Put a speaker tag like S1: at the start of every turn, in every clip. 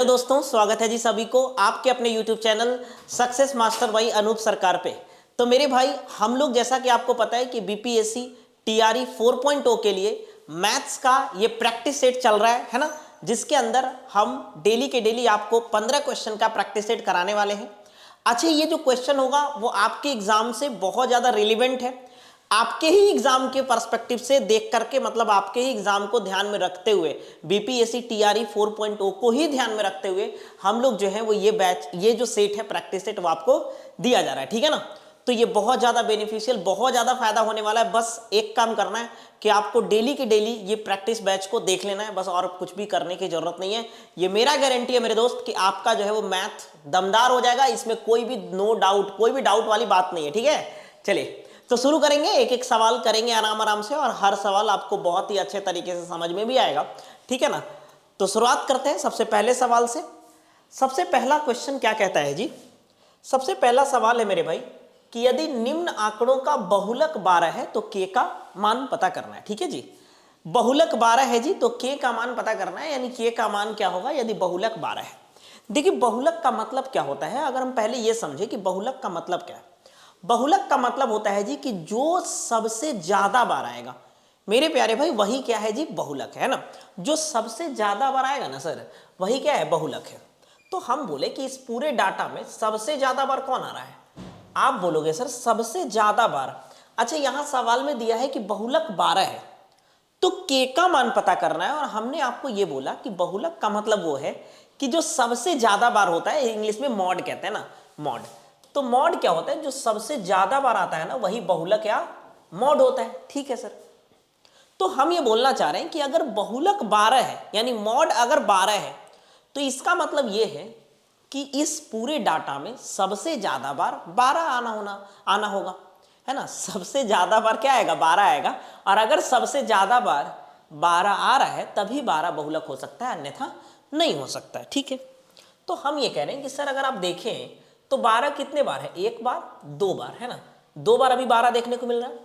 S1: Hello दोस्तों, स्वागत है जी सभी को आपके अपने YouTube चैनल सक्सेस मास्टर भाई अनूप सरकार पे। तो मेरे भाई, हम लोग जैसा कि आपको पता है कि बीपीएससी टीआरई 4.0 के लिए मैथ्स का ये प्रैक्टिस सेट चल रहा है ना, जिसके अंदर हम डेली के डेली आपको 15 क्वेश्चन का प्रैक्टिस सेट कराने वाले हैं। अच्छा, ये जो क्वेश्चन होगा वो आपके एग्जाम से बहुत ज़्यादा रिलेवेंट है। आपके ही एग्जाम के पर्सपेक्टिव से देख करके, मतलब आपके ही एग्जाम को ध्यान में रखते हुए, बीपीएससी टीआरई 4.0 को ही ध्यान में रखते हुए हम लोग जो है वो ये बैच, ये जो सेट है प्रैक्टिस सेट, वो आपको दिया जा रहा है। ठीक है ना। तो ये बहुत ज़्यादा बेनिफिशियल, बहुत ज़्यादा फायदा होने वाला है। बस एक काम करना है कि आपको डेली के डेली ये प्रैक्टिस बैच को देख लेना है बस, और कुछ भी करने की जरूरत नहीं है। ये मेरा गारंटी है मेरे दोस्त कि आपका जो है वो मैथ दमदार हो जाएगा। इसमें कोई भी नो डाउट, कोई भी डाउट वाली बात नहीं है। ठीक है, चलिए तो शुरू करेंगे। एक एक सवाल करेंगे आराम आराम से, और हर सवाल आपको बहुत ही अच्छे तरीके से समझ में भी आएगा। ठीक है ना। तो शुरुआत करते हैं सबसे पहले सवाल से। सबसे पहला क्वेश्चन क्या कहता है जी? सबसे पहला सवाल है मेरे भाई कि यदि निम्न आंकड़ों का बहुलक 12 है तो के का मान पता करना है। ठीक है जी, बहुलक 12 है जी, तो के का मान पता करना है। यानी के का मान क्या होगा यदि बहुलक 12 है। देखिए, बहुलक का मतलब क्या होता है, अगर हम पहले ये समझे कि बहुलक का मतलब क्या है। बहुलक का मतलब होता है जी कि जो सबसे ज्यादा बार आएगा मेरे प्यारे भाई, वही क्या है जी? बहुलक है ना। जो सबसे ज्यादा बार आएगा ना सर, वही क्या है? बहुलक है। तो हम बोले कि इस पूरे डाटा में सबसे ज्यादा बार कौन आ रहा है? आप बोलोगे सर सबसे ज्यादा बार। अच्छा, यहां सवाल में दिया है कि बहुलक 12 है, तो के का मान पता करना है। और हमने आपको यह बोला कि बहुलक का मतलब वो है कि जो सबसे ज्यादा बार होता है, इंग्लिश में मॉड कहते हैं ना, मॉड। तो मॉड क्या होता है? जो सबसे ज्यादा बार आता है ना, वही बहुलक या मॉड होता है। ठीक है सर। तो हम ये बोलना चाह रहे हैं कि अगर बहुलक 12 है, यानी मॉड अगर 12 है, तो इसका मतलब ये है कि इस पूरे डाटा में सबसे ज्यादा बार 12 आना होगा, है ना। सबसे ज्यादा बार क्या आएगा? 12 आएगा। और अगर सबसे ज्यादा बार 12 आ रहा है तभी 12 बहुलक हो सकता है, अन्यथा नहीं हो सकता है। ठीक है। तो हम ये कह रहे हैं कि सर अगर आप देखें तो 12 कितने बार है? एक बार, दो बार, है ना। दो बार अभी 12 देखने को मिल रहा है।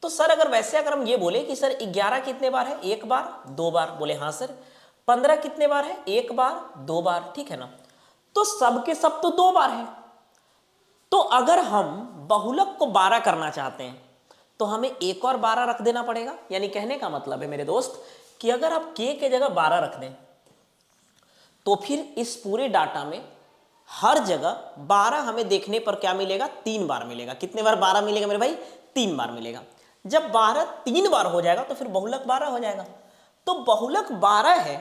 S1: तो सर अगर वैसे अगर हम ये बोले कि सर 11 कितने बार है? एक बार, दो बार, बोले हाँ सर। 15 कितने बार है? एक बार, दो बार, ठीक है ना। तो सब के सब तो दो बार है। तो अगर हम बहुलक को 12 करना चाहते हैं तो हमें एक और 12 रख देना पड़ेगा। यानी कहने का मतलब है मेरे दोस्त कि अगर आप के जगह 12 रख दें तो फिर इस पूरे डाटा में हर जगह 12 हमें देखने पर क्या मिलेगा? 3 बार मिलेगा। कितने बार 12 मिलेगा मेरे भाई? 3 बार मिलेगा। जब 12 3 बार हो जाएगा तो फिर बहुलक 12 हो जाएगा। तो बहुलक 12 है,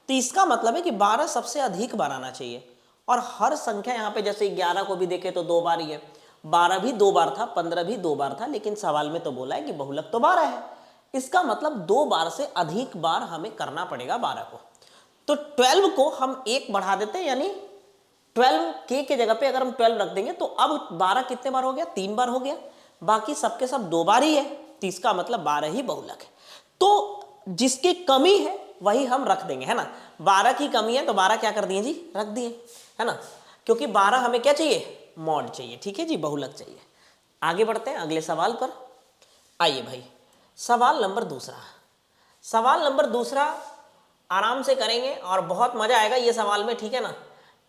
S1: तो इसका मतलब है कि 12 सबसे अधिक बार आना चाहिए। और हर संख्या यहाँ पे, जैसे 11 को भी देखे तो 2 बार ही है, 12 भी 2 बार था, 15 भी 2 बार था, लेकिन सवाल में तो बोला है कि बहुलक तो 12 है। इसका मतलब 2 बार से अधिक बार हमें करना पड़ेगा 12 को। तो 12 को हम एक बढ़ा देते हैं, यानी 12 के जगह पे अगर हम 12 रख देंगे तो अब 12 कितने बार हो गया? 3 बार हो गया। बाकी सबके सब 2 बार ही है, तो इसका मतलब 12 ही बहुलक है। तो जिसकी कमी है वही हम रख देंगे, है ना। 12 की कमी है तो 12 क्या कर दिए जी? रख दिए, है ना। क्योंकि 12 हमें क्या चाहिए? मॉड चाहिए। ठीक है जी, बहुलक चाहिए। आगे बढ़ते हैं अगले सवाल पर। आइए भाई, सवाल नंबर दूसरा। सवाल नंबर दूसरा आराम से करेंगे और बहुत मजा आएगा ये सवाल में। ठीक है ना।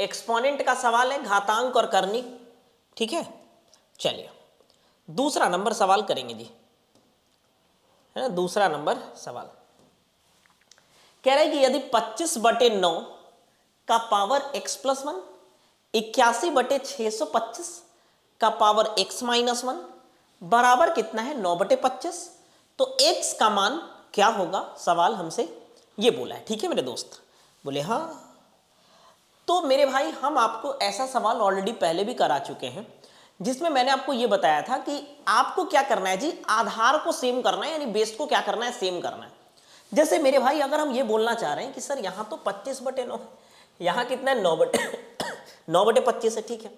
S1: एक्सपोनेंट का सवाल है, घातांक और करनी। ठीक है, चलिए दूसरा नंबर सवाल करेंगे जी, है ना। दूसरा नंबर सवाल कह रहा है कि यदि 25/9 का पावर x+1, 81/625 का पावर x-1 बराबर कितना है? 9/25, तो x का मान क्या होगा? सवाल हमसे ये बोला है। ठीक है मेरे दोस्त, बोले हाँ। तो मेरे भाई, हम आपको ऐसा सवाल ऑलरेडी पहले भी करा चुके हैं, जिसमें मैंने आपको यह बताया था कि आपको क्या करना है जी? आधार को सेम करना है, यानी बेस को क्या करना है? सेम करना है। जैसे मेरे भाई, अगर हम ये बोलना चाह रहे हैं कि सर यहां तो 25/9, यहां कितना है? 9/25 है। ठीक है,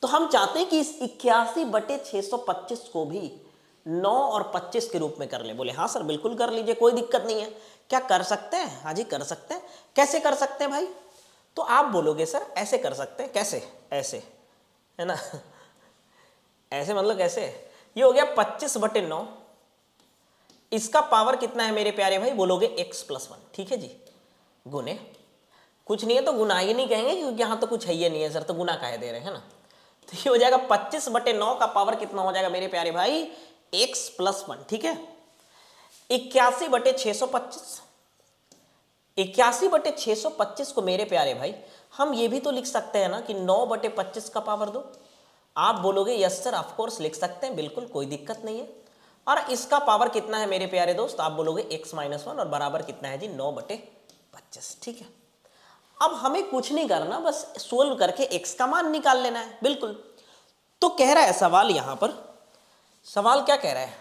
S1: तो हम चाहते हैं कि इस 81/625 को भी 9 और 25 के रूप में कर ले। बोले हाँ सर, बिल्कुल कर लीजिए, कोई दिक्कत नहीं है। क्या कर सकते हैं? हाँ जी कर सकते हैं। कैसे कर सकते हैं भाई? तो आप बोलोगे सर ऐसे कर सकते हैं। कैसे? ऐसे, है ना। ऐसे मतलब कैसे? ये हो गया 25/9, इसका पावर कितना है मेरे प्यारे भाई? बोलोगे x+1, ठीक है जी, गुने कुछ नहीं है तो गुना ही नहीं कहेंगे, क्योंकि यहाँ तो कुछ है ही नहीं है सर, तो गुना काहे दे रहे हैं ना। तो ये हो जाएगा 25/9 का पावर कितना हो जाएगा मेरे प्यारे भाई, x + 1। ठीक है, 81/625, 81/625 को मेरे प्यारे भाई हम ये भी तो लिख सकते हैं ना कि 9/25 का पावर 2। आप बोलोगे यस सर ऑफ कोर्स लिख सकते हैं, बिल्कुल कोई दिक्कत नहीं है। और इसका पावर कितना है मेरे प्यारे दोस्त, आप बोलोगे x - 1 और बराबर कितना है जी 9/25। ठीक है, अब हमें कुछ नहीं करना, बस सोल्व करके x का मान निकाल लेना है। बिल्कुल, तो कह रहा है सवाल, यहां पर सवाल क्या कह रहा है,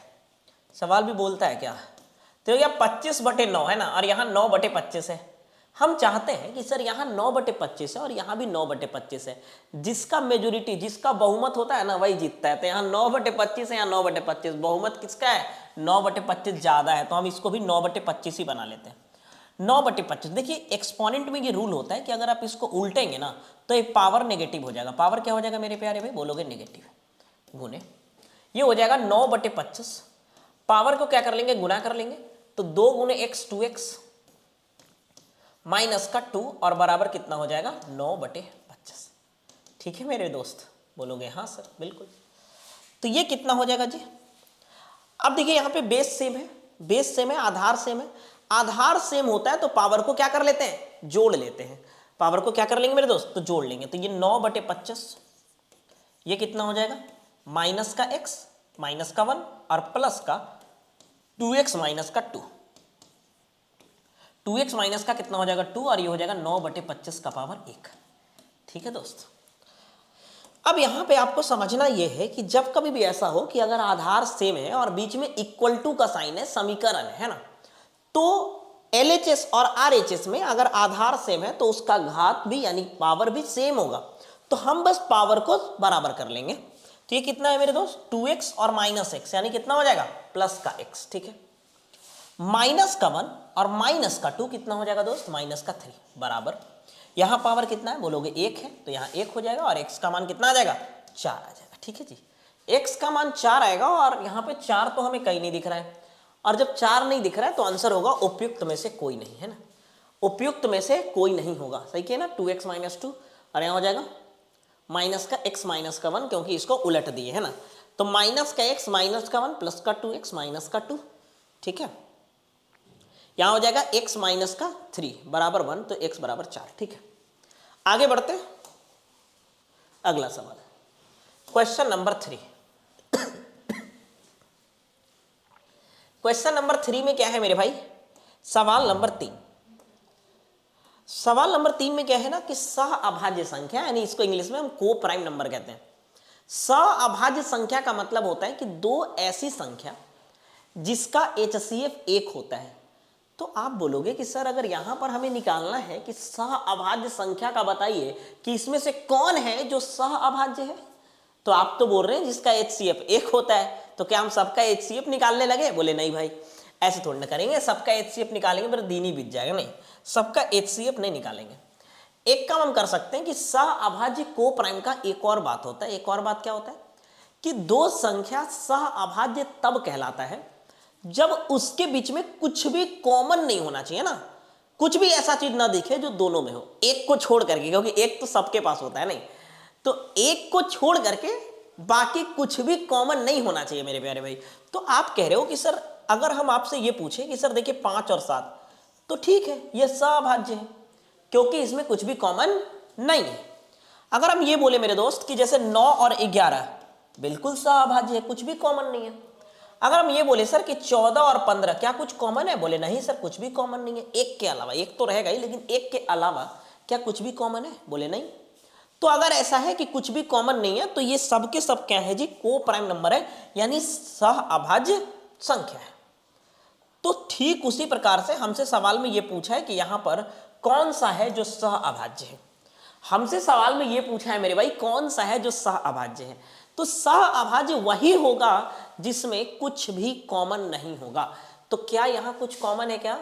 S1: सवाल भी बोलता है क्या, तो यह 25/9 है ना, और यहाँ 9/25 है। हम चाहते हैं कि सर यहाँ 9/25 है और यहाँ भी 9/25 है, जिसका मेजोरिटी, जिसका बहुमत होता है ना वही जीतता है। तो यहाँ 9/25 है, यहाँ 9/25, बहुमत किसका है, 9/25 ज्यादा है, तो हम इसको भी 9/25 ही बना लेते हैं। 9/25, देखिए एक्सपोनेंट में ये रूल होता है कि अगर आप इसको उल्टेंगे ना तो ये पावर नेगेटिव हो जाएगा। पावर क्या हो जाएगा मेरे प्यारे भाई, बोलोगे नेगेटिव, गुने ये हो जाएगा 9/25। पावर को क्या कर लेंगे, गुना कर लेंगे, तो 2 × x 2x माइनस का 2 और बराबर कितना हो जाएगा 9/25। ठीक है मेरे दोस्त, बोलोगे हाँ सर बिल्कुल। तो ये कितना हो जाएगा जी, अब देखिए यहाँ पे बेस सेम है, बेस सेम है, आधार सेम है। आधार सेम होता है तो पावर को क्या कर लेते हैं, जोड़ लेते हैं। पावर को क्या कर लेंगे मेरे दोस्त, तो जोड़ लेंगे। तो ये 9/25, ये कितना हो जाएगा, माइनस का x माइनस का 1 और प्लस का 2x माइनस का 2, 2x माइनस का कितना हो जाएगा 2 और ये हो जाएगा 9/25 का पावर 1। ठीक है दोस्त, अब यहां पे आपको समझना यह है कि जब कभी भी ऐसा हो कि अगर आधार सेम है और बीच में इक्वल टू का साइन है, समीकरण है ना, तो LHS और RHS में अगर आधार सेम है तो उसका घात भी यानी पावर भी सेम होगा। तो हम बस पावर को बराबर कर लेंगे। तो ये कितना है मेरे दोस्त, 2x और -x यानी कितना हो जाएगा प्लस का x। ठीक है, माइनस का 1 और माइनस का 2 कितना हो जाएगा दोस्त, माइनस का 3 बराबर, यहां पावर कितना है, बोलोगे 1 है, तो यहां 1 हो जाएगा और x का मान कितना आ जाएगा 4 आ जाएगा। ठीक है जी, x का मान 4 आएगा और यहां पे 4 तो हमें कहीं नहीं दिख रहा है, और जब 4 नहीं दिख रहा है तो आंसर होगा उपयुक्त में से कोई नहीं, है ना, उपयुक्त में से कोई नहीं होगा। सही किया ना, 2x - 2 और यहां हो जाएगा माइनस का x माइनस का 1, क्योंकि इसको उलट दिए है ना, तो माइनस का x माइनस का 1 प्लस का 2x माइनस का 2। ठीक है, यहां हो जाएगा x माइनस का 3 बराबर 1, तो x बराबर 4। ठीक है, आगे बढ़ते हैं, अगला सवाल, क्वेश्चन नंबर 3। क्वेश्चन नंबर 3 में क्या है मेरे भाई, सवाल नंबर 3। सवाल नंबर 3 में क्या है ना कि सहअभाज्य संख्या, यानी इसको इंग्लिश में हम को प्राइम नंबर कहते हैं। सहअभाज्य संख्या का मतलब होता है कि दो ऐसी संख्या जिसका HCF 1 होता है। तो आप बोलोगे कि सर अगर यहां पर हमें निकालना है कि सहअभाज्य संख्या का बताइए कि इसमें से कौन है जो सहअभाज्य है, तो आप तो बोल रहे हैं जिसका HCF 1 होता है, तो क्या हम सबका HCF निकालने लगे, बोले नहीं भाई ऐसे थोड़ी ना करेंगे, सबका HCF निकालेंगे मेरा दिन ही बीत जाएगा, नहीं सबका HCF नहीं निकालेंगे। एक काम हम कर सकते हैं कि सहअभाज्य को प्राइम का एक और बात होता है। एक और बात क्या होता है कि दो संख्या सहअभाज्य तब कहलाता है जब उसके बीच में कुछ भी कॉमन नहीं होना चाहिए ना, कुछ भी ऐसा चीज ना दिखे जो दोनों में हो, एक को छोड़ करके, क्योंकि एक तो सबके पास होता है, नहीं तो एक को छोड़ करके बाकी कुछ भी कॉमन नहीं होना चाहिए मेरे प्यारे भाई। तो आप कह रहे हो कि सर अगर हम आपसे ये पूछे कि सर देखिए 5 और 7, तो ठीक है ये सहअभाज्य है क्योंकि इसमें कुछ भी कॉमन नहीं है। अगर हम ये बोले मेरे दोस्त कि जैसे 9 और 11 बिल्कुल सहअभाज्य है, कुछ भी कॉमन नहीं है। अगर हम ये बोले सर कि 14 और 15 क्या कुछ कॉमन है, बोले नहीं सर कुछ भी कॉमन नहीं है, एक के अलावा, एक तो रहेगा ही लेकिन एक के अलावा क्या कुछ भी कॉमन है, बोले नहीं। तो अगर ऐसा है कि कुछ भी कॉमन नहीं है तो ये सब के सब क्या है जी, को प्राइम नंबर है, यानी सहअभाज्य संख्या है। तो ठीक उसी प्रकार से हमसे सवाल में ये पूछा है कि यहां पर कौन सा है जो सहअभाज्य है। हमसे सवाल में ये पूछा है मेरे भाई कौन सा है जो सहअभाज्य है, तो सहअभाज्य वही होगा जिसमें कुछ भी कॉमन नहीं होगा। तो क्या यहां कुछ कॉमन है क्या,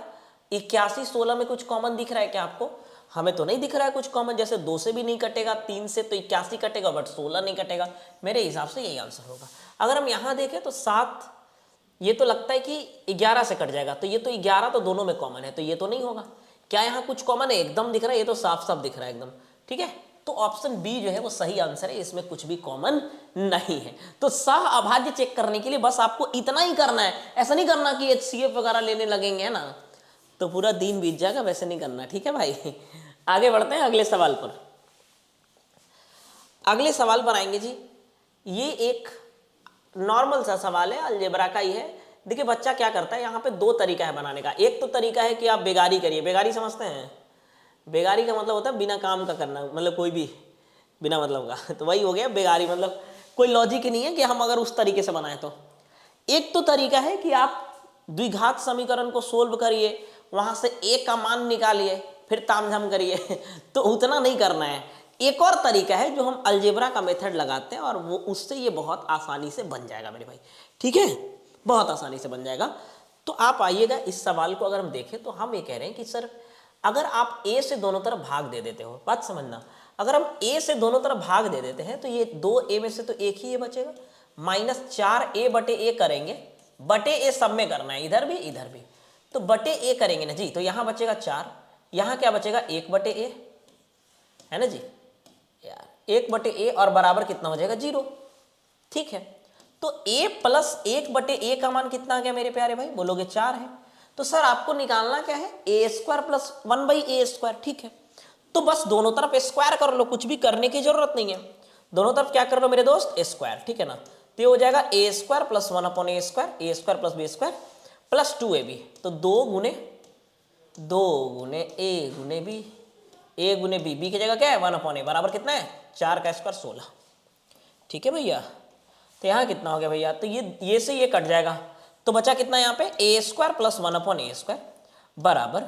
S1: 81 16 में कुछ कॉमन दिख रहा है क्या आपको, हमें तो नहीं दिख रहा है कुछ कॉमन। जैसे 2 से भी नहीं कटेगा, 3 से तो 81 कटेगा बट 16 नहीं कटेगा, मेरे हिसाब से यही आंसर होगा। अगर हम यहां देखें तो 7, ये तो लगता है कि 11 से कट जाएगा, तो ये तो 11 तो दोनों में कॉमन है, तो ये तो नहीं होगा। क्या यहाँ कुछ कॉमन है? एकदम दिख रहा है, ये तो साफ साफ दिख रहा है एकदम, ठीक है। तो ऑप्शन बी जो है वो सही आंसर है, इसमें कुछ भी कॉमन नहीं है। तो सह अभाज्य चेक करने के लिए बस आपको इतना ही करना है, ऐसा नहीं करना कि HCF वगैरह लेने लगेंगे ना तो पूरा दिन बीत जाएगा, वैसे नहीं करना, ठीक है भाई। आगे बढ़ते हैं अगले सवाल पर। अगले सवाल पर आएंगे जी। ये एक नॉर्मल सा सवाल है, अलजेब्रा का ही है। देखिए बच्चा क्या करता है, यहाँ पे दो तरीका है बनाने का। एक तो तरीका है कि आप बेगारी करिए। बेगारी समझते हैं? बेगारी का मतलब होता है बिना काम का करना, मतलब कोई भी बिना मतलब का, तो वही हो गया बेगारी। मतलब कोई लॉजिक ही नहीं है कि हम अगर उस तरीके से बनाए तो। एक तो तरीका है कि आप द्विघात समीकरण को सोल्व करिए, वहां से ए का मान निकालिए, फिर तामझाम करिए। तो उतना नहीं करना है। एक और तरीका है जो हम अलजेब्रा का मेथड लगाते हैं और वो उससे ये बहुत आसानी से बन जाएगा मेरे भाई, ठीक है, बहुत आसानी से बन जाएगा। तो आप आइएगा, इस सवाल को अगर हम देखें तो हम ये कह रहे हैं कि सर अगर आप ए से दोनों तरफ भाग दे देते हो, बात समझना, अगर हम ए से दोनों तरफ भाग दे देते हैं तो ये 2a में से तो एक ही ए बचेगा, -4a बटे ए करेंगे, बटे ए सब में करना है, इधर भी इधर भी, तो बटे ए करेंगे ना जी, तो यहां बचेगा 4, यहां क्या बचेगा 1 बटे ए, है ना जी यार, 1 बटे ए और बराबर कितना हो जाएगा 0, ठीक है। तो a प्लस 1 बटे ए का मान कितना आ गया मेरे प्यारे भाई? बोलोगे 4 है। तो सर आपको निकालना क्या है? a² प्लस 1/a², ठीक है। तो बस दोनों तरफ स्क्वायर कर लो, कुछ भी करने की जरूरत नहीं है, दोनों तरफ क्या कर लो मेरे दोस्त? स्क्वायर, ठीक है ना। तो ये हो जाएगा a² plus 1/a², a² plus b² plus 2ab, तो 2 गुने a गुने b, a गुने b की जगह क्या है 1/a, बराबर कितना है 4 का स्क्वायर 16, ठीक है भैया। तो यहाँ कितना हो गया भैया? तो ये से ये कट जाएगा, तो बचा कितना यहाँ पे a² प्लस 1/a² बराबर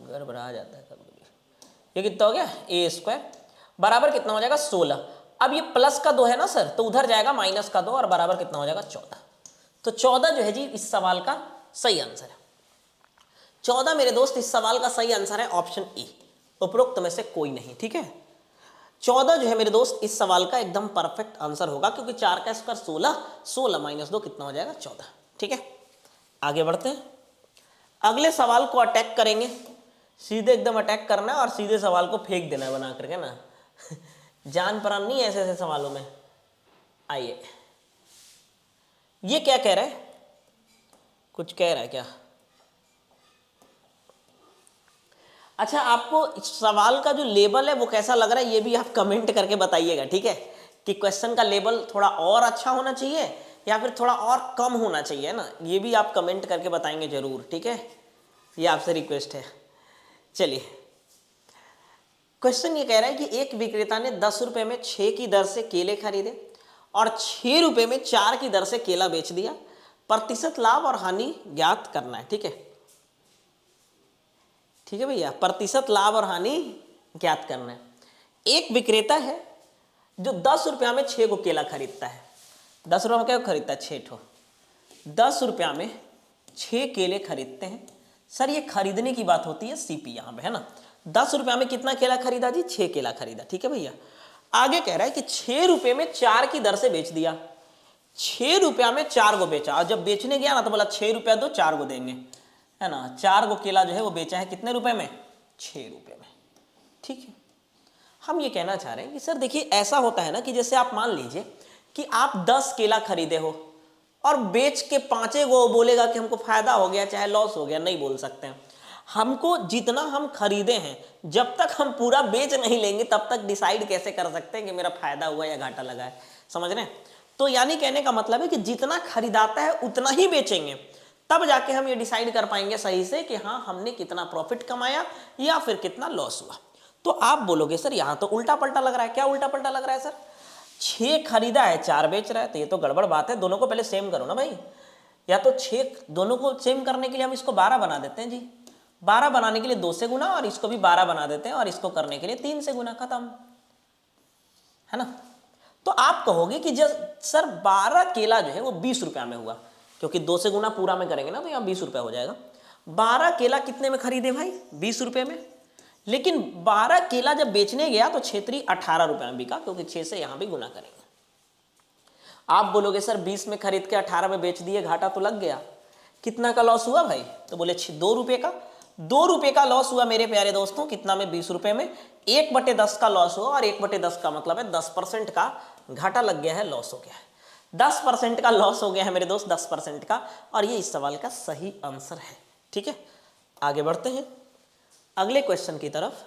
S1: गड़बड़ा जाता है कभी, ये कितना हो गया a² बराबर कितना हो जाएगा 16। अब ये प्लस का 2 है ना सर, तो उधर जाएगा माइनस का 2 और बराबर कितना हो जाएगा 14। तो 14 जो है जी इस सवाल का सही आंसर है। 14 मेरे दोस्त इस सवाल का सही आंसर है ऑप्शन ए, उपरोक्त में से कोई नहीं, ठीक है। 14 जो है मेरे दोस्त इस सवाल का एकदम परफेक्ट आंसर होगा, क्योंकि 4 का स्क्वायर 16, 16 माइनस 2 कितना हो जाएगा 14, ठीक है। आगे बढ़ते हैं, अगले सवाल को अटैक करेंगे, सीधे एकदम अटैक करना है और सीधे सवाल को फेंक देना है बना करके ना। जान प्राण नहीं ऐसे ऐसे सवालों में। आइए, ये क्या कह रहा है? कुछ कह रहा है क्या? अच्छा, आपको इस सवाल का जो लेबल है वो कैसा लग रहा है ये भी आप कमेंट करके बताइएगा, ठीक है, कि क्वेश्चन का लेबल थोड़ा और अच्छा होना चाहिए या फिर थोड़ा और कम होना चाहिए ना, ये भी आप कमेंट करके बताएंगे जरूर, ठीक है, ये आपसे रिक्वेस्ट है। चलिए, क्वेश्चन ये कह रहा है कि एक विक्रेता ने 10 रुपए में 6 की दर से केले खरीदे और 6 रुपए में 4 की दर से केला बेच दिया, प्रतिशत लाभ और हानि ज्ञात करना है, ठीक है, ठीक है भैया, प्रतिशत लाभ और हानि ज्ञात करना है। एक विक्रेता है जो 10 रुपया में 6 को केला खरीदता है, 10 रुपया में क्या खरीदता है 6 ठो, 10 रुपया में 6 केले खरीदते हैं। सर ये खरीदने की बात होती है सीपी यहाँ पे, है ना। 10 रुपया में कितना केला खरीदा जी? 6 केला खरीदा, ठीक है भैया। आगे कह रहा है कि 6 रुपये में 4 की दर से बेच दिया, 6 रुपया में 4 को बेचा, और जब बेचने गया ना तो बोला 6 रुपया दो 4 को देंगे, है ना। 4 को केला जो है वो बेचा है कितने रुपए में? 6 रुपये में, ठीक है। हम ये कहना चाह रहे हैं कि सर देखिए ऐसा होता है ना कि जैसे आप मान लीजिए कि आप 10 केला खरीदे हो और बेच के 5 को बोलेगा कि हमको फायदा हो गया चाहे लॉस हो गया, नहीं बोल सकते हैं। हमको जितना हम खरीदे हैं जब तक हम पूरा बेच नहीं लेंगे तब तक डिसाइड कैसे कर सकते हैं कि मेरा फायदा हुआ या घाटा लगा है, समझ रहे हैं। तो यानी कहने का मतलब है कि जितना खरीदाता है उतना ही बेचेंगे, तब जाके हम ये डिसाइड कर पाएंगे सही से कि हाँ हमने कितना प्रॉफिट कमाया या फिर कितना लॉस हुआ। तो आप बोलोगे सर यहाँ तो उल्टा पलटा लग रहा है। क्या उल्टा पलटा लग रहा है सर? 6 खरीदा है 4 बेच रहा है, तो ये तो गड़बड़ बात है। दोनों को पहले सेम करो ना भाई, या तो 6 दोनों को सेम करने के लिए हम इसको 12 बना देते हैं जी, 12 बनाने के लिए 2 से गुना और इसको भी 12 बना देते हैं और इसको करने के लिए 3 से गुना, खत्म, है ना। तो आप कहोगे कि जब सर 12 केला जो है वो 20 रुपया में हुआ, क्योंकि 2 से गुना पूरा में करेंगे ना तो यहाँ 20 रुपया हो जाएगा। 12 केला कितने में खरीदे भाई? 20 रुपये में। लेकिन 12 केला जब बेचने गया तो क्षेत्रीय 18 रुपये में बिका, क्योंकि 6 से यहाँ भी गुना करेंगे। आप बोलोगे सर 20 में खरीद के 18 में बेच दिए, घाटा तो लग गया, कितना का लॉस हुआ भाई? तो बोले 2 रुपये का। ₹2 का लॉस हुआ मेरे प्यारे दोस्तों, कितना में, 20 रुपए में। 1/10 का लॉस हुआ, और 1/10 का मतलब है 10% का घाटा लग गया है, लॉस हो गया है। 10% का लॉस हो गया है मेरे दोस्त, 10% का, और ये इस सवाल का सही आंसर है। ठीक है, आगे बढ़ते हैं अगले क्वेश्चन की तरफ।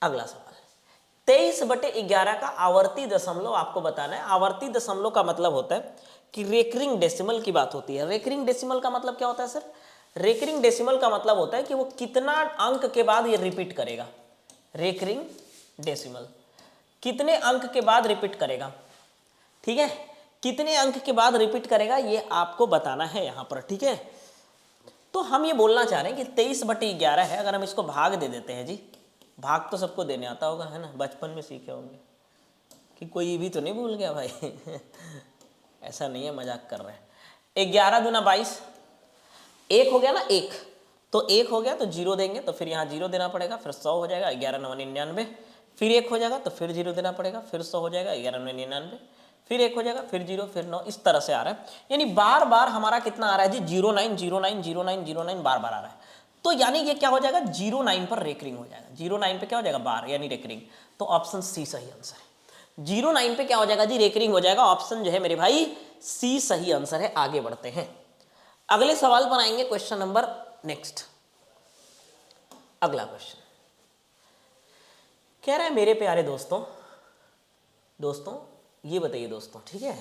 S1: अगला सवाल 23/11 का आवर्ती दशमलव आपको बताना है। आवर्ती दशमलव का मतलब होता है कि रेकरिंग डेसिमल की बात होती है। रेकरिंग डेसिमल का मतलब क्या होता है सर? रेकरिंग डेसिमल का मतलब होता है कि वो कितना अंक के बाद ये रिपीट करेगा। रेकरिंग डेसिमल कितने अंक के बाद रिपीट करेगा, ठीक है, कितने अंक के बाद रिपीट करेगा ये आपको बताना है यहां पर। ठीक है, तो हम ये बोलना चाह रहे हैं कि 23/11 है, अगर हम इसको भाग दे देते हैं जी, भाग तो सबको देने आता होगा, है ना, बचपन में सीखे होंगे, कि कोई भी तो नहीं भूल गया भाई ऐसा नहीं है, मजाक कर रहे हैं। 11 दूना 22, 1 हो गया ना, 1 तो 1 हो गया तो 0 देंगे, तो फिर यहाँ 0 देना पड़ेगा, फिर 100 हो जाएगा, 11 9 99, फिर 1 हो जाएगा तो फिर 0 देना पड़ेगा, फिर 100 हो जाएगा, 11 9 99, फिर 1 हो जाएगा, फिर 0, फिर 9, इस तरह से आ रहा है। यानी बार बार हमारा कितना आ रहा है जी, 09 09 09 09 बार बार आ रहा है। तो यानी ये क्या हो जाएगा, 09 पर रेकरिंग हो जाएगा। 09 पे क्या हो जाएगा, बार, यानी रेकरिंग। तो ऑप्शन सी सही आंसर है। 09 पे क्या हो जाएगा जी, रेकरिंग हो जाएगा। ऑप्शन जो है मेरे भाई सी सही आंसर है। आगे बढ़ते हैं, अगले सवाल पर आएंगे, क्वेश्चन नंबर नेक्स्ट। अगला क्वेश्चन कह रहा है मेरे प्यारे दोस्तों, ये बताइए दोस्तों, ठीक है,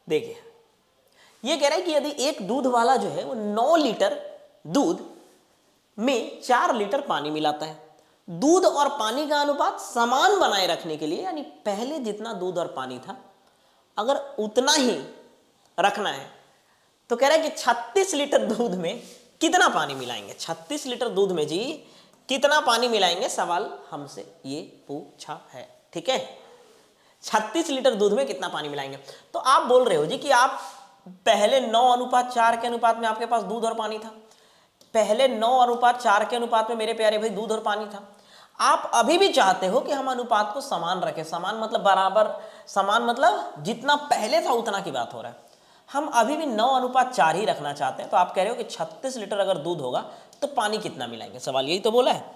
S1: देखिए ये कह रहा है कि यदि एक दूध वाला जो है वो 9 लीटर दूध में 4 लीटर पानी मिलाता है, दूध और पानी का अनुपात समान बनाए रखने के लिए, यानी पहले जितना दूध और पानी था अगर उतना ही रखना है, तो कह रहा है कि 36 लीटर दूध में कितना पानी मिलाएंगे। 36 लीटर दूध में जी कितना पानी मिलाएंगे, सवाल हमसे ये पूछा है। ठीक है, 36 लीटर दूध में कितना पानी मिलाएंगे। तो आप बोल रहे हो जी कि आप पहले 9:4 के अनुपात में आपके पास दूध और पानी था, पहले 9:4 के अनुपात में मेरे प्यारे भाई दूध और पानी था। आप अभी भी चाहते हो कि हम अनुपात को समान रखें, समान मतलब बराबर, समान मतलब जितना पहले था उतना की बात हो रहा है। हम अभी भी 9:4 ही रखना चाहते हैं। तो आप कह रहे हो कि 36 लीटर अगर दूध होगा तो पानी कितना मिलाएंगे, सवाल यही तो बोला है।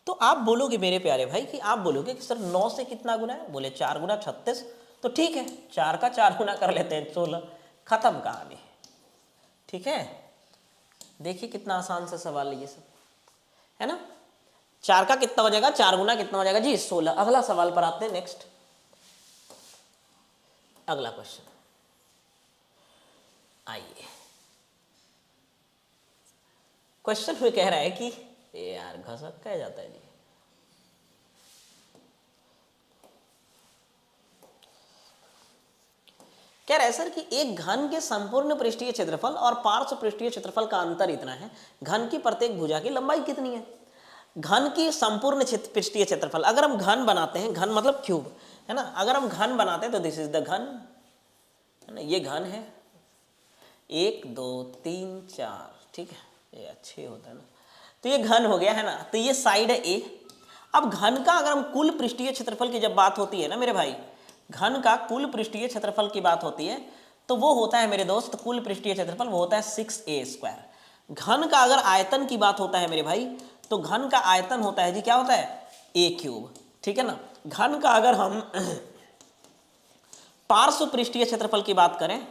S1: तो आप बोलोगे मेरे प्यारे भाई कि आप बोलोगे कि सर 9 से कितना गुना है, बोले 4 गुना 36, तो ठीक है 4 का 4 गुना कर लेते हैं 16, खत्म कहानी। ठीक है, देखिए कितना आसान सा सवाल है ये सब, है ना। 4 का कितना हो जाएगा, 4 गुना कितना हो जाएगा जी, 16। अगला सवाल पर आते हैं, नेक्स्ट अगला क्वेश्चन आइए। क्वेश्चन में कह रहा है कि यार घसक कह जाता है जी, कह रहा है सर कि एक घन के संपूर्ण पृष्ठीय क्षेत्रफल और पार्श्व पृष्ठीय क्षेत्रफल का अंतर इतना है, घन की प्रत्येक भुजा की लंबाई कितनी है। घन की संपूर्ण पृष्ठीय क्षेत्रफल, अगर हम घन बनाते हैं, घन मतलब क्यूब, है ना, अगर हम घन बनाते हैं तो दिस इज द घन, है ना, ये घन है, 1 2 3 4, ठीक है, ये अच्छे होता है ना, तो ये घन हो गया, है ना, तो ये साइड है ए। अब घन का अगर हम कुल पृष्ठीय क्षेत्रफल की जब बात होती है ना मेरे भाई, घन का कुल पृष्ठीय क्षेत्रफल की बात होती है तो वो होता है मेरे दोस्त, कुल पृष्ठीय क्षेत्रफल वो होता है 6a²। घन का अगर आयतन की बात होता है मेरे भाई, तो घन का आयतन होता है जी, क्या होता है, a³, ठीक है ना। घन का अगर हम पार्श्व पृष्ठीय क्षेत्रफल की बात करें,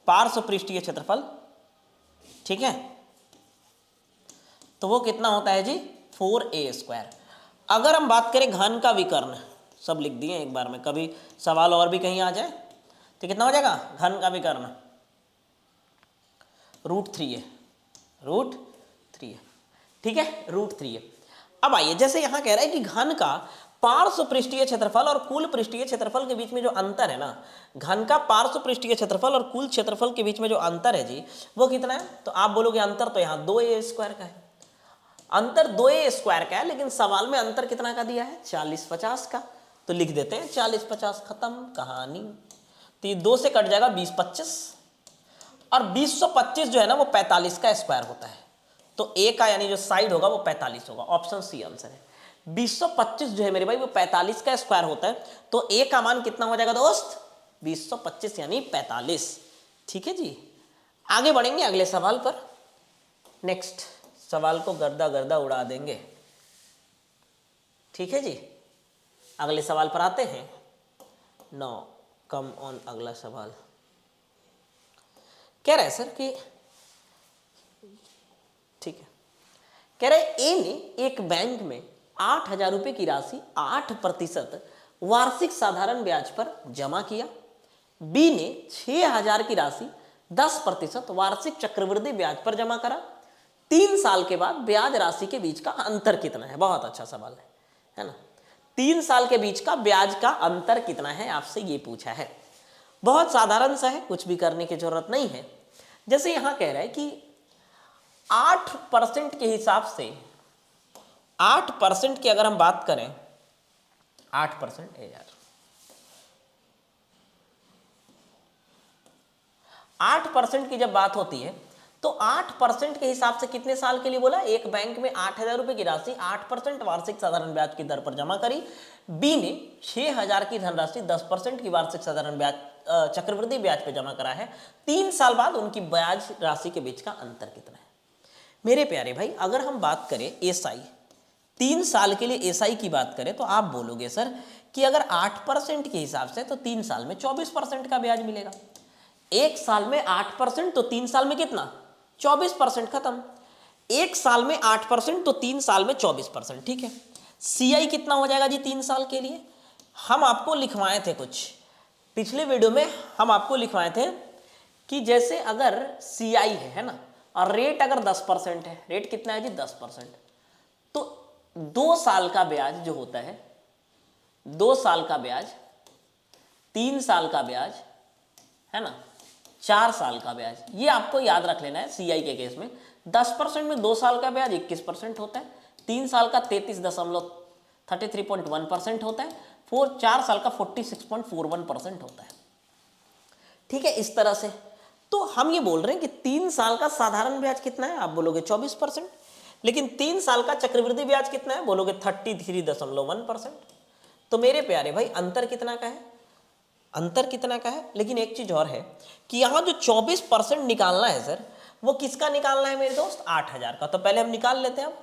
S1: पार्श्व पृष्ठीय क्षेत्रफल, ठीक है, तो वो कितना होता है जी, 4a²। अगर हम बात करें घन का विकर्ण, सब लिख दिए एक बार में, कभी सवाल और भी कहीं आ जाए तो कितना हो जाएगा, घन का विकर्ण √3 है, √3 है, ठीक है, √3 है। अब आइए, जैसे यहां कह रहा है कि घन का पार्श्व पृष्ठीय क्षेत्रफल और कुल पृष्ठीय क्षेत्रफल के बीच में जो अंतर है ना, घन का पार्श्व पृष्ठीय क्षेत्रफल और कुल क्षेत्रफल के बीच में जो अंतर है जी, वो कितना है। तो आप बोलोगे अंतर तो यहाँ 2a² का है, अंतर 2a² का है, लेकिन सवाल में अंतर कितना का दिया है, 40-50 का, तो लिख देते हैं 40-50, खत्म कहानी। तो ये 2 से कट जाएगा 20-25, और 20-25 जो है ना वो 45 का स्क्वायर होता है, तो a का यानी जो साइड होगा वो 45 होगा, ऑप्शन सी आंसर है। 20-25 जो है मेरे भाई वो 45 का स्क्वायर होता है, तो a का मान कितना हो जाएगा दोस्त, 20-25 यानी 45, ठीक है जी। आगे बढ़ेंगे अगले सवाल पर। नेक्स्ट सवाल को गर्दा गर्दा उड़ा देंगे, ठीक है जी। अगले सवाल पर आते हैं। नो कम ऑन, अगला सवाल कह रहा है सर कि, ठीक है, कह रहे ए ने एक बैंक में 8,000 रुपए की राशि 8% वार्षिक साधारण ब्याज पर जमा किया। बी ने 6,000 की राशि 10% वार्षिक चक्रवृद्धि ब्याज पर जमा करा। 3 साल के बाद ब्याज राशि के बीच का अंतर कितना है? बहुत अच्छा सवाल है ना। 3 साल के बीच का ब्याज का अंतर कितना है, आपसे ये पूछा है। बहुत साधारण सा है, कुछ भी करने की जरूरत नहीं है। जैसे यहां कह रहा है कि 8% के हिसाब से, 8% की अगर हम बात करें, 8% यार, 8% की जब बात होती है तो 8% के हिसाब से कितने साल के लिए बोला? एक बैंक में 8,000 रुपए की राशि 8% वार्षिक साधारण ब्याज की दर पर जमा करी। बी ने 6,000 की धनराशि 10% की वार्षिक साधारण ब्याज चक्रवृद्धि ब्याज पे जमा करा है। 3 साल बाद उनकी ब्याज राशि के बीच का अंतर कितना है? मेरे प्यारे भाई, अगर हम बात करें एसआई, 3 साल के लिए एसआई की बात करें तो आप बोलोगे सर कि अगर 8% के हिसाब से तो 3 साल में 24% का ब्याज मिलेगा। एक साल में 8% तो 3 साल में कितना? 24%, खत्म। एक साल में 8% तो 3 साल में 24%, ठीक है। सीआई कितना हो जाएगा जी 3 साल के लिए? हम आपको लिखवाए थे कुछ पिछले वीडियो में, हम आपको लिखवाए थे कि जैसे अगर सीआई है ना, और रेट अगर 10% है, रेट कितना है जी 10%, तो 2 साल का ब्याज जो होता है, 2 साल का ब्याज, 3 साल का ब्याज, है ना, 4 साल का ब्याज, ये आपको याद रख लेना है। सीआई के केस में 10% में 2 साल का ब्याज 21% होता है, 3 साल का 33.1% होता है, 4 साल का 46.41% होता है, ठीक है। इस तरह से तो हम ये बोल रहे हैं कि 3 साल का साधारण ब्याज कितना है? आप बोलोगे 24%, लेकिन 3 साल का चक्रवृद्धि ब्याज कितना है? बोलोगे 33.1%। तो मेरे प्यारे भाई, अंतर कितना का है? अंतर कितना का है? लेकिन एक चीज और है कि यहां जो 24% निकालना है सर, वो किसका निकालना है मेरे दोस्त? 8,000 का। तो पहले हम निकाल लेते हैं। अब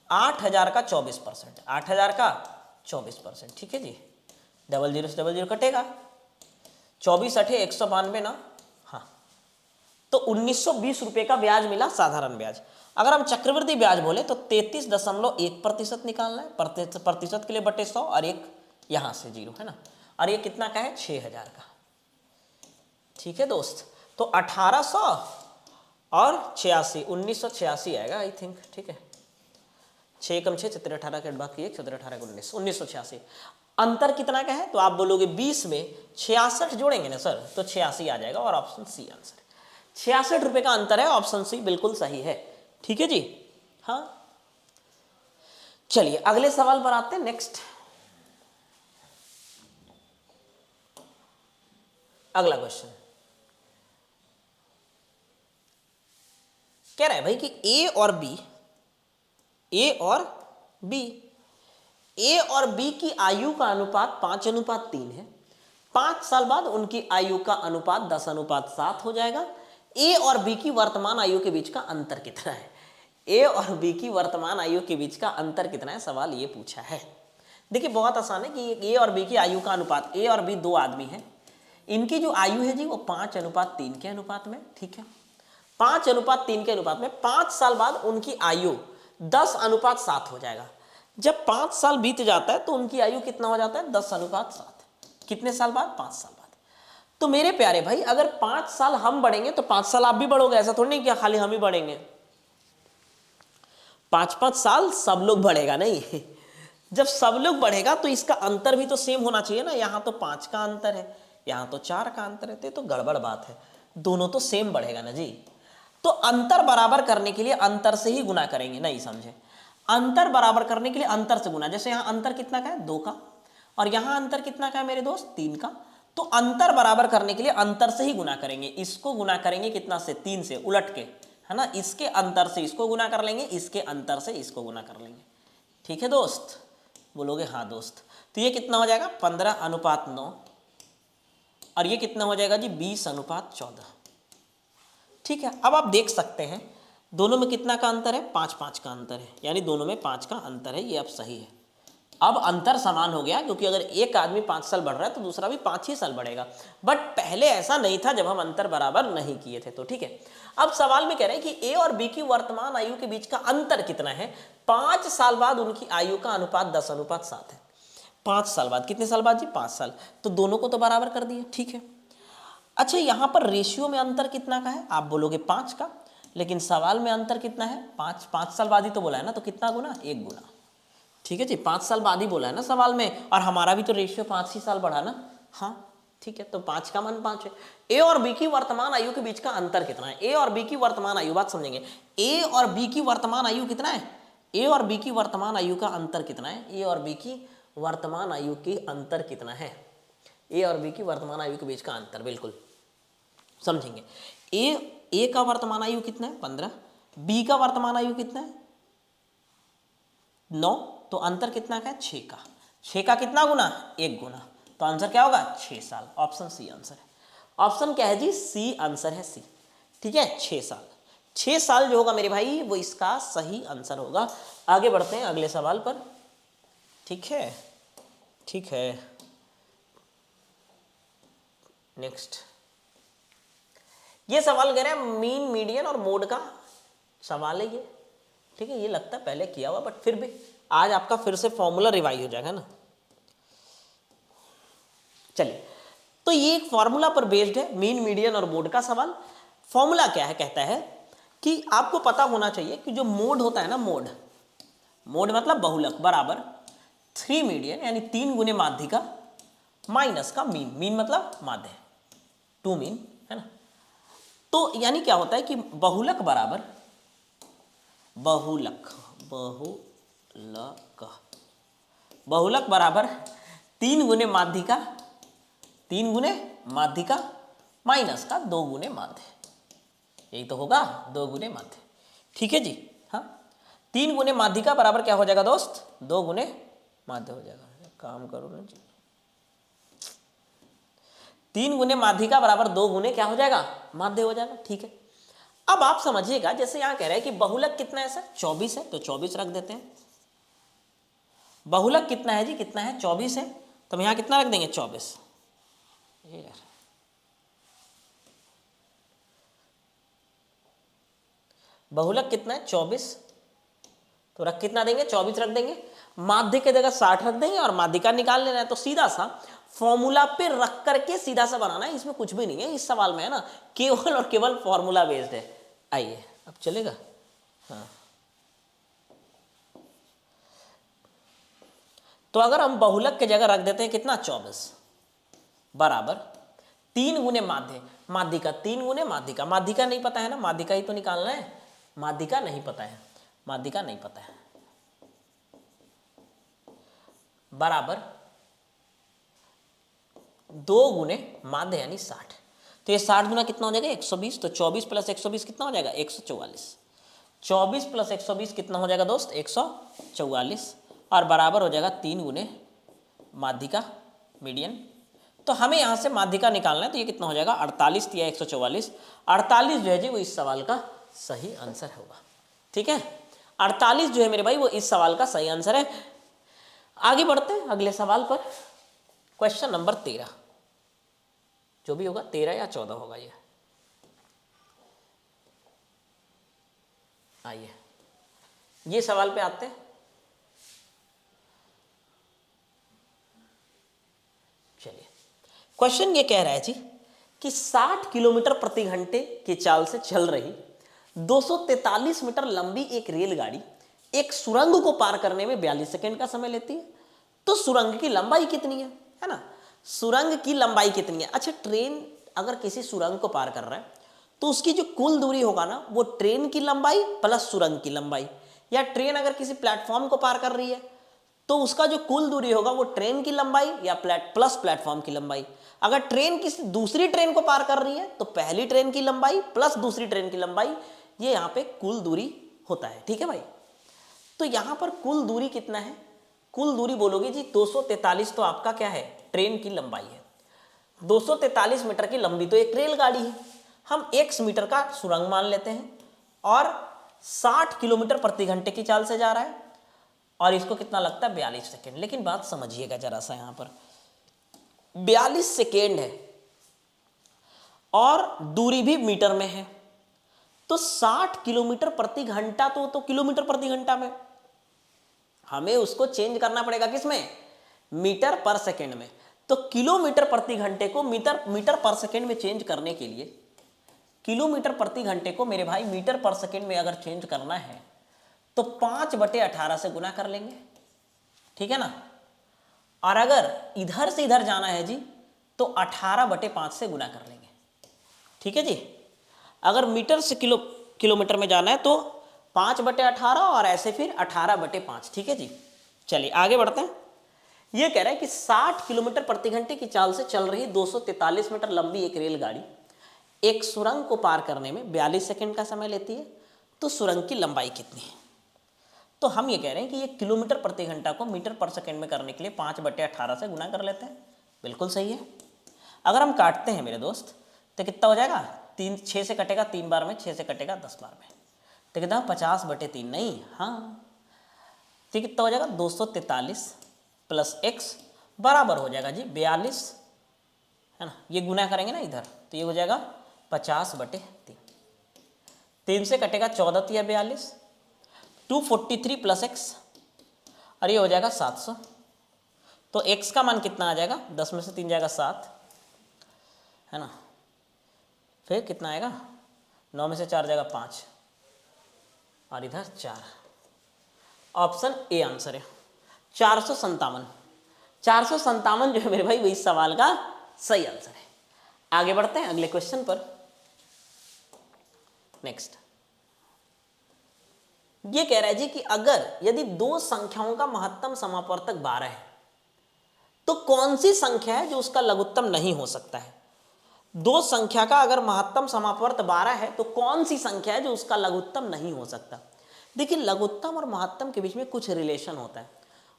S1: 8,000 का 24%, 8,000 का 24%, ठीक है जी। 00 से 00 कटेगा, 24 8 192 ना, हाँ। तो 1920 रुपए का ब्याज मिला, साधारण ब्याज। अगर हम चक्रवृद्धि ब्याज बोले तो 33.1% निकालना है, प्रतिशत के लिए बटे 100, और एक यहां से 0, है ना। और ये कितना का है? 6,000 का, ठीक है दोस्त। तो 1800 और 86, 1986 आएगा आई थिंक, ठीक है। 6 कम 6 17 18 के बाकी 1 17 18 19, 1986। अंतर कितना का है? तो आप बोलोगे 20 में 66 जोड़ेंगे ना सर, तो 86 आ जाएगा, और ऑप्शन सी आंसर है। 66 रुपए का अंतर है, ऑप्शन सी बिल्कुल सही है, ठीक है जी। हाँ, चलिए अगले सवाल पर आते हैं। नेक्स्ट अगला क्वेश्चन कह रहा है भाई कि ए और बी, ए और बी की आयु का अनुपात 5:3 है। 5 साल बाद उनकी आयु का अनुपात 10:7 हो जाएगा। ए और बी की वर्तमान आयु के बीच का अंतर कितना है? ए और बी की वर्तमान आयु के बीच का अंतर कितना है, सवाल ये पूछा है। देखिए बहुत आसान है कि ए और बी की आयु का अनुपात, ए और बी 2 आदमी हैं, इनकी जो आयु है जी वो 5:3 के अनुपात में, ठीक है। 5:3 के अनुपात में 5 साल बाद उनकी आयु 10:7 हो जाएगा। जब 5 साल बीत जाता है तो उनकी आयु कितना हो जाता है? 10:7। कितने साल बाद? 5 साल बाद। तो मेरे प्यारे भाई, अगर 5 साल हम बढ़ेंगे तो 5 साल आप भी बढ़ोगे, ऐसा थोड़ी नहीं कि खाली हम ही बढ़ेंगे। 5-5 साल सब लोग बढ़ेगा नहीं। जब सब लोग बढ़ेगा तो इसका अंतर भी तो सेम होना चाहिए ना। यहां तो 5 का अंतर है, यहां तो 4 का अंतर है, तो गड़बड़ बात है। दोनों तो सेम बढ़ेगा ना जी। तो अंतर बराबर करने के लिए अंतर से ही गुना करेंगे, नहीं समझे? अंतर बराबर करने के लिए अंतर से गुना। जैसे यहां अंतर कितना का है? 2 का, और यहां अंतर कितना का है मेरे दोस्त? 3 का। तो अंतर बराबर करने के लिए अंतर से ही गुना करेंगे। इसको गुना करेंगे कितना से? 3 से, उलट के, है ना। इसके अंतर से इसको गुना कर लेंगे, इसके अंतर से इसको गुना कर लेंगे, ठीक है दोस्त? बोलोगे हाँ दोस्त। तो ये कितना हो जाएगा? 15:9, और ये कितना हो जाएगा जी? 20:14। ठीक है, अब आप देख सकते हैं दोनों में कितना का अंतर है, 5-5 का अंतर है, यानी दोनों में 5 का अंतर है, ये अब सही है। अब अंतर समान हो गया, क्योंकि अगर एक आदमी 5 साल बढ़ रहा है तो दूसरा भी 5 ही साल बढ़ेगा, बट पहले ऐसा नहीं था जब हम अंतर बराबर नहीं किए थे। तो ठीक है, अब सवाल में कह रहे हैं कि ए और बी की वर्तमान आयु के बीच का अंतर कितना है, 5 साल बाद उनकी आयु का अनुपात 10:7 है। 5 साल बाद, कितने साल बाद जी, 5 साल, तो दोनों को तो बराबर कर दिए। ठीक है, अच्छा यहाँ पर रेशियो में अंतर कितना का है, आप बोलोगे 5 का, लेकिन सवाल में अंतर कितना है, 5 साल बाद ही तो बोला है ना, तो कितना गुना, 1 गुना। ठीक है जी, 5 साल बाद ही बोला है ना सवाल में, और हमारा भी तो रेशियो 5 ही साल बढ़ा ना। हाँ ठीक है, तो 5 का मान 5 है। ए और बी की वर्तमान आयु के बीच का अंतर कितना है, ए और बी की वर्तमान आयु, बात समझेंगे, ए और बी की वर्तमान आयु कितना है, ए और बी की वर्तमान आयु का अंतर कितना है, ए और बी की वर्तमान आयु की अंतर कितना है, ए और बी की वर्तमान आयु के बीच का अंतर, बिल्कुल समझेंगे। ए का वर्तमान आयु कितना है, 15, बी का वर्तमान आयु कितना है, 9, तो अंतर कितना का है, 6 का। 6 का कितना गुना, 1 गुना, तो आंसर क्या होगा, 6 साल। ऑप्शन सी आंसर है। ऑप्शन क्या है जी, सी आंसर है, सी। ठीक है, 6 साल। 6 साल जो होगा मेरे भाई वो इसका सही आंसर होगा। आगे बढ़ते हैं अगले सवाल पर। ठीक है, ठीक है, नेक्स्ट ये सवाल कह रहे हैं मीन, मीडियन और मोड का सवाल है ये। ठीक है, ये लगता है पहले किया हुआ, बट फिर भी आज आपका फिर से फॉर्मूला रिवाइज हो जाएगा ना। चलिए, तो ये एक फॉर्मूला पर बेस्ड है, मीन, मीडियन और मोड का सवाल। फॉर्मूला क्या है, कहता है कि आपको पता होना चाहिए कि जो मोड होता है ना, मोड मतलब बहुलक, बराबर 3 मीडियन यानी 3 गुने माध्यिका माइनस का मीन, मीन मतलब माध्य, 2 मीन है ना। तो यानी क्या होता है कि बहुलक बराबर बहुलक बराबर 3 गुने माध्यिका, 3 गुने माध्यिका माइनस का 2 गुने माध्य, यही तो होगा, 2 गुने माध्य। ठीक है जी, हाँ, 3 गुने माध्यिका बराबर क्या हो जाएगा दोस्त, 2 गुने माध्य हो जाएगा। काम करो ना जी, 3 गुने माध्यिका बराबर 2 गुने क्या हो जाएगा, माध्य हो जाएगा। ठीक है, अब आप समझिएगा, जैसे यहां कह रहे हैं कि बहुलक कितना है सर, 24 है, तो 24 रख देते हैं। बहुलक कितना है जी, कितना है, 24 है, तो हम यहां कितना रख देंगे, 24। बहुलक कितना है, 24, तो रख कितना देंगे, 24 रख देंगे। माध्य के जगह 60 रख देंगे, और माध्यिका निकाल लेना है, तो सीधा सा फॉर्मूला पे रख करके सीधा सा बनाना है, इसमें कुछ भी नहीं है इस सवाल में, है ना, केवल और केवल फॉर्मूला बेस्ड है। आइए अब चलेगा, हाँ, तो अगर हम बहुलक के जगह रख देते हैं कितना, 24 बराबर 3 गुने माध्य, माध्यिका 3 गुने माध्यिका, माध्यिका नहीं पता है ना, माध्यिका ही तो निकालना है, माध्यिका नहीं पता है, माध्यिका नहीं पता है, बराबर 2 गुने माध्य यानी 60, तो ये 60 गुना कितना हो जाएगा, 120, तो 24 प्लस 120 कितना हो जाएगा, 144, 24 प्लस 120 कितना हो जाएगा दोस्त, 144, और बराबर हो जाएगा 3 गुने माध्यिका मीडियन। तो हमें यहाँ से माध्यिका निकालना है, तो ये कितना हो जाएगा, 48 या 144, 48 जो है जी वो इस सवाल का सही आंसर होगा। ठीक है, 48 जो है मेरे भाई वो इस सवाल का सही आंसर है। आगे बढ़ते हैं अगले सवाल पर, क्वेश्चन नंबर 13, जो भी होगा 13 या 14 होगा ये। आइए ये सवाल पे आते हैं। चलिए, क्वेश्चन ये कह रहा है जी कि 60 किलोमीटर प्रति घंटे की चाल से चल रही 243 मीटर लंबी एक रेलगाड़ी एक सुरंग को पार करने में 42 सेकंड का समय लेती है। तो सुरंग की लंबाई कितनी है ना, सुरंग की लंबाई कितनी है। अच्छा, ट्रेन अगर किसी सुरंग को पार कर रहा है तो उसकी जो कुल दूरी होगा ना वो ट्रेन की लंबाई प्लस सुरंग की लंबाई, या ट्रेन अगर किसी प्लेटफॉर्म को पार कर रही है तो उसका जो कुल दूरी होगा वो ट्रेन की लंबाई या प्लस प्लेटफॉर्म की लंबाई। अगर ट्रेन किसी दूसरी ट्रेन को पार कर रही है तो पहली ट्रेन की लंबाई प्लस दूसरी ट्रेन की लंबाई, ये यहाँ पे कुल दूरी होता है। ठीक है भाई, तो यहाँ पर कुल दूरी कितना है, कुल दूरी बोलोगे जी 243, तो आपका क्या है, ट्रेन की लंबाई है। 243 मीटर की लंबी तो एक रेलगाड़ी है। हम x मीटर का सुरंग मान लेते हैं और 60 किलोमीटर प्रति घंटे की चाल से जा रहा है और इसको कितना लगता है 42 सेकेंड। लेकिन बात समझिएगा जरा सा, यहां पर 42 सेकेंड है और दूरी भी मीटर में है, तो 60 किलोमीटर प्रति घंटा तो किलोमीटर प्रति घंटा में, हमें उसको चेंज करना पड़ेगा किसमें, मीटर पर सेकेंड में। तो किलोमीटर प्रति घंटे को मीटर पर सेकेंड में चेंज करने के लिए, किलोमीटर प्रति घंटे को मेरे भाई मीटर पर सेकेंड में अगर चेंज करना है तो 5/18 से गुना कर लेंगे, ठीक है ना। और अगर इधर से इधर जाना है जी तो 18/5 से गुना कर लेंगे, ठीक है जी। अगर मीटर से किलोमीटर में जाना है तो 5/18 और ऐसे फिर 18/5, ठीक है जी। चलिए आगे बढ़ते हैं। ये कह रहा है कि 60 किलोमीटर प्रति घंटे की चाल से चल रही 243 मीटर लंबी एक रेलगाड़ी एक सुरंग को पार करने में 42 सेकंड का समय लेती है, तो सुरंग की लंबाई कितनी है। तो हम ये कह रहे हैं कि ये किलोमीटर प्रति घंटा को मीटर पर सेकंड में करने के लिए 5/18 से गुना कर लेते हैं। बिल्कुल सही है। अगर हम काटते हैं मेरे दोस्त तो कितना हो जाएगा, 6 से कटेगा 3 बार में, 6 से कटेगा 10 बार में, तो कितना 50/3 नहीं, हाँ, तो कितना हो जाएगा 243 प्लस x बराबर हो जाएगा जी 42, है ना। ये गुना करेंगे ना इधर तो ये हो जाएगा 50/3, 3 से कटेगा 14 या 42, 243 प्लस x और ये हो जाएगा 700। तो x का मान कितना आ जाएगा, 10 में से 3 जाएगा 7, है ना। फिर कितना आएगा, 9 में से 4 जाएगा 5 और इधर 4। ऑप्शन ए आंसर है 457। 457 जो है मेरे भाई वही सवाल का सही आंसर है। आगे बढ़ते हैं अगले क्वेश्चन पर। नेक्स्ट ये कह रहा है जी कि अगर यदि दो संख्याओं का महत्तम समापवर्तक 12 है तो कौन सी संख्या है जो उसका लघुत्तम नहीं हो सकता है। दो संख्या का अगर महत्तम समापवर्त 12 है तो कौन सी संख्या है जो उसका लघुत्तम नहीं हो सकता। देखिए लघुत्तम और महत्तम के बीच में कुछ रिलेशन होता है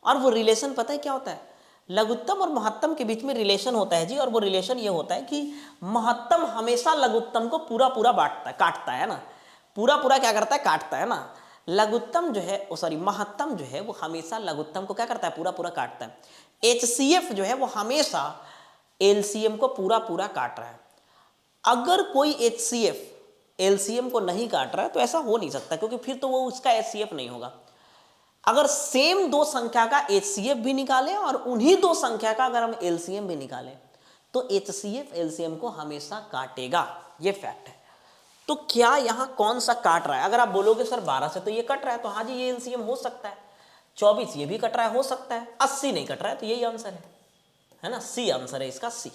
S1: और वो रिलेशन पता है क्या होता है, लघुत्तम और महत्तम के बीच में रिलेशन होता है जी। और वो रिलेशन ये होता है कि महत्तम हमेशा लघुत्तम को पूरा पूरा काटता है ना, पूरा पूरा क्या करता है, काटता है ना। लघुत्तम जो है महत्तम जो है वो हमेशा लघुत्तम को क्या करता है, पूरा पूरा काटता है। HCF जो है वो हमेशा LCM को पूरा पूरा काट रहा है। अगर कोई HCF LCM को नहीं काट रहा है तो ऐसा हो नहीं सकता, क्योंकि फिर तो वो उसका HCF नहीं होगा। अगर सेम दो संख्या का HCF भी निकालें और उन्हीं दो संख्या का अगर हम LCM भी निकालें तो HCF LCM को हमेशा काटेगा, ये फैक्ट है। तो क्या यहां कौन सा काट रहा है, अगर आप बोलोगे सर 12 से तो ये कट रहा है, तो हाँ जी ये LCM हो सकता है। 24 ये भी कट रहा है, हो सकता है। 80 नहीं कट रहा है, तो यही आंसर है ना, सी आंसर है इसका, सी।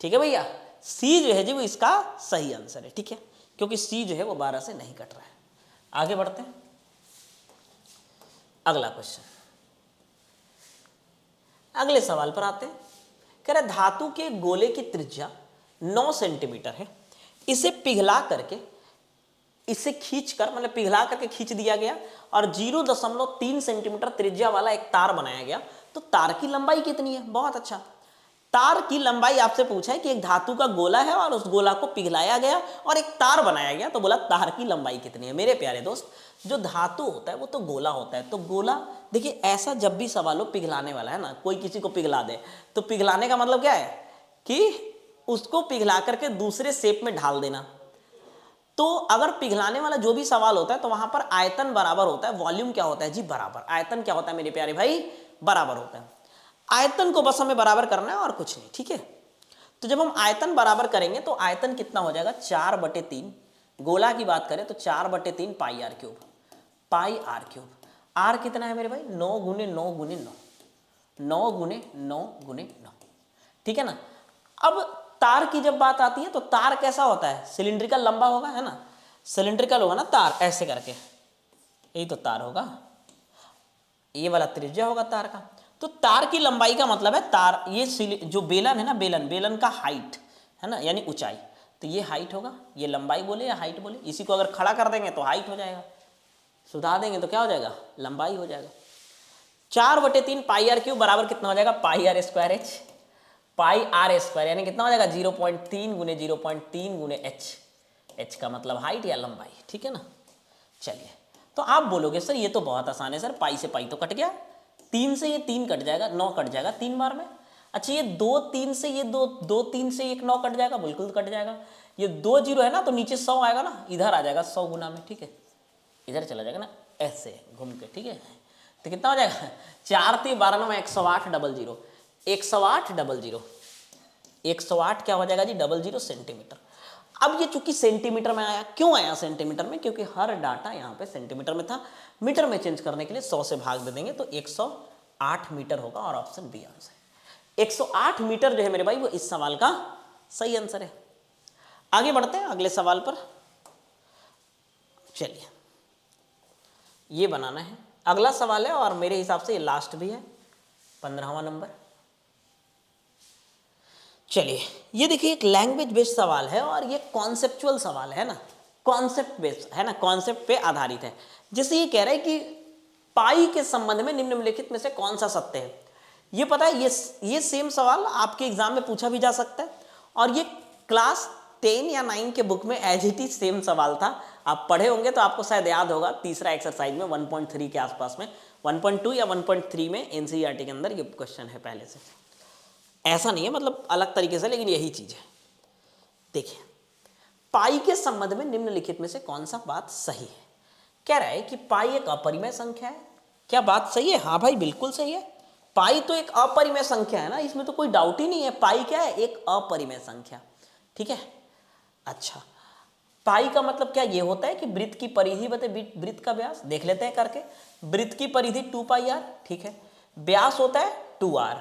S1: ठीक है भैया, सी जो है जी वो इसका सही आंसर है, ठीक है, क्योंकि सी जो है वो 12 से नहीं कट रहा है। आगे बढ़ते हैं अगला क्वेश्चन, अगले सवाल पर आते हैं। कह रहे धातु के गोले की त्रिज्या 9 सेंटीमीटर है, इसे पिघला करके इसे खींचकर मतलब पिघला करके खींच दिया गया और 0.3 सेंटीमीटर त्रिज्या वाला एक तार बनाया गया, तो तार की लंबाई कितनी है। बहुत अच्छा, तार की लंबाई आपसे पूछा है कि एक धातु का गोला है और उस गोला को पिघलाया गया और एक तार बनाया गया, तो बोला तार की लंबाई कितनी है। मेरे प्यारे दोस्त, जो धातु होता है वो तो गोला होता है, तो गोला देखिए ऐसा जब भी सवाल हो पिघलाने वाला है ना, कोई किसी को पिघला दे तो पिघलाने का मतलब क्या है कि उसको पिघला करके दूसरे शेप में ढाल देना। तो अगर पिघलाने वाला जो भी सवाल होता है तो वहां पर आयतन बराबर होता है, वॉल्यूम क्या होता है जी, बराबर। आयतन क्या होता है मेरे प्यारे भाई, बराबर होता है। आयतन को बस हमें बराबर करना है और कुछ नहीं, ठीक है। तो जब हम आयतन बराबर करेंगे तो आयतन कितना हो जाएगा, 4/3। गोला की बात करें तो 4/3 pi r cube, pi r cube. R कितना है मेरे भाई, 9 गुने 9 गुने 9, 9 गुने 9 गुने 9, ठीक है ना। अब तार की जब बात आती है तो तार कैसा होता है, सिलिंड्रिकल लंबा होगा, है ना, सिलिंड्रिकल होगा ना तार, ऐसे करके, यही तो तार होगा, ये वाला त्रिज्या होगा तार का। तो तार की लंबाई का मतलब है तार, ये जो बेलन है ना, बेलन का हाइट है ना, यानी ऊंचाई, तो ये हाइट होगा, ये लंबाई बोले या हाइट बोले। इसी को अगर खड़ा कर देंगे तो हाइट हो जाएगा, सुधार देंगे तो क्या हो जाएगा, लंबाई हो जाएगा। 4/3 पाई आर क्यूब बराबर कितना हो जाएगा, pi r square h, pi r square यानी कितना हो जाएगा 0.3 गुने 0.3 गुने एच, h का मतलब हाइट या लंबाई, ठीक है ना। चलिए, तो आप बोलोगे सर ये तो बहुत आसान है सर, पाई से पाई तो कट गया, 3 से ये 3 कट जाएगा, 9 कट जाएगा 3 बार में। अच्छा ये 2 3 से ये 2 2 3 से 1 9 कट जाएगा, बिल्कुल कट जाएगा। ये 2 0 है ना, तो नीचे 100 आएगा ना, इधर आ जाएगा 100 गुना में, ठीक है, इधर चला जाएगा ना ऐसे घूम के, ठीक है। तो कितना हो जाएगा, 4 3 12 9 108 00 108 00 108 क्या हो जाएगा जी 00 सेंटीमीटर। अब ये चूंकि सेंटीमीटर में आया, क्यों आया सेंटीमीटर में, क्योंकि हर डाटा यहाँ पे सेंटीमीटर में था, मीटर में चेंज करने के लिए 100 से भाग दे देंगे तो 108 मीटर होगा, और ऑप्शन बी आंसर। 108 मीटर जो है मेरे भाई वो इस सवाल का सही आंसर है। आगे बढ़ते हैं अगले सवाल पर। चलिए ये बनाना है, अगला सवाल है और मेरे हिसाब से ये लास्ट भी है, 15वां नंबर। चलिए ये देखिए एक लैंग्वेज बेस्ड सवाल है और ये कॉन्सेप्चुअल सवाल है ना, कॉन्सेप्ट बेस्ड है ना, कॉन्सेप्ट पे आधारित है। जैसे ये कह रहा है कि पाई के संबंध में निम्नलिखित में से कौन सा सत्य है। ये पता है ये सेम सवाल आपके एग्जाम में पूछा भी जा सकता है, और ये क्लास 10 या 9 के बुक में एज इट इज सेम सवाल था, आप पढ़े होंगे तो आपको शायद याद होगा। तीसरा एक्सरसाइज में 1.3 के आसपास में, 1.2 या 1.3 में एनसीईआरटी के अंदर ये क्वेश्चन है पहले से। ऐसा नहीं है, मतलब अलग तरीके से, लेकिन यही चीज है। देखिए पाई के संबंध में निम्नलिखित में से कौन सा बात सही है। कह रहा है कि पाई एक अपरिमेय संख्या है। क्या बात सही है? हाँ भाई बिल्कुल सही है, पाई तो एक अपरिमेय संख्या है ना, इसमें तो कोई डाउट ही नहीं है। पाई क्या है? एक अपरिमेय संख्या, ठीक है। अच्छा पाई का मतलब क्या ये होता है कि वृत्त की परिधि बटे वृत्त का व्यास, देख लेते हैं करके। वृत्त की परिधि 2πr, ठीक है, व्यास होता है 2r,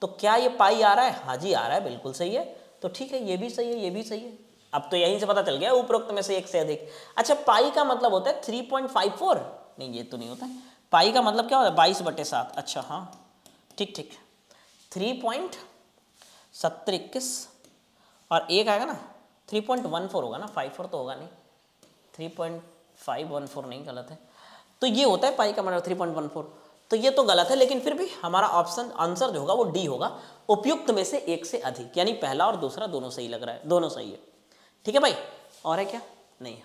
S1: तो क्या ये पाई आ रहा है? हाँ जी आ रहा है, बिल्कुल सही है। तो ठीक है, ये भी सही है, ये भी सही है। अब तो यहीं से पता चल गया उपरोक्त में से एक से अधिक। अच्छा पाई का मतलब होता है 3.54, नहीं ये तो नहीं होता है। पाई का मतलब क्या होता है? 22/7। अच्छा हाँ ठीक ठीक, 3.721 और एक आएगा ना 3.14 होगा ना, 54 तो होगा नहीं, 3.514 नहीं, गलत है। तो ये होता है पाई का मतलब 3.14, तो ये तो गलत है, लेकिन फिर भी हमारा ऑप्शन आंसर जो होगा वो डी होगा, उपयुक्त में से एक से अधिक, यानी पहला और दूसरा दोनों सही लग रहा है, दोनों सही है, ठीक है भाई। और है क्या? नहीं है।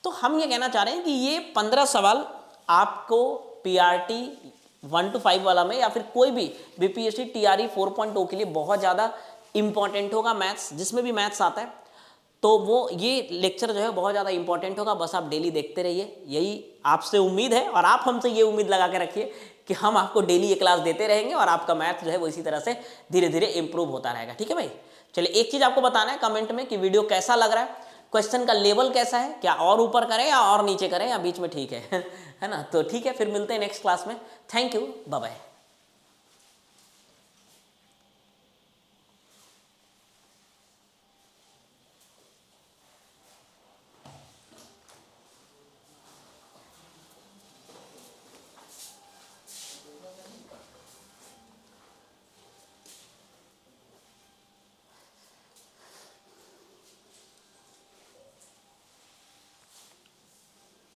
S1: तो हम ये कहना चाह रहे हैं कि ये 15 सवाल आपको पीआरटी 1 to 5 वाला में या फिर कोई भी बीपीएससी टीआरई 4.0 के लिए बहुत ज़्यादा इंपॉर्टेंट होगा। मैथ्स जिसमें भी मैथ्स आता है तो वो ये लेक्चर जो है बहुत ज़्यादा इंपॉर्टेंट होगा, बस आप डेली देखते रहिए, यही आपसे उम्मीद है। और आप हमसे ये उम्मीद लगा के रखिए कि हम आपको डेली ये क्लास देते रहेंगे और आपका मैथ जो है वो इसी तरह से धीरे धीरे इंप्रूव होता रहेगा, ठीक है भाई। चलिए एक चीज़ आपको बताना है कमेंट में कि वीडियो कैसा लग रहा है, क्वेश्चन का लेवल कैसा है, क्या और ऊपर करें या और नीचे करें या बीच में ठीक है है ना। तो ठीक है, फिर मिलते हैं नेक्स्ट क्लास में। Thank you, bye bye.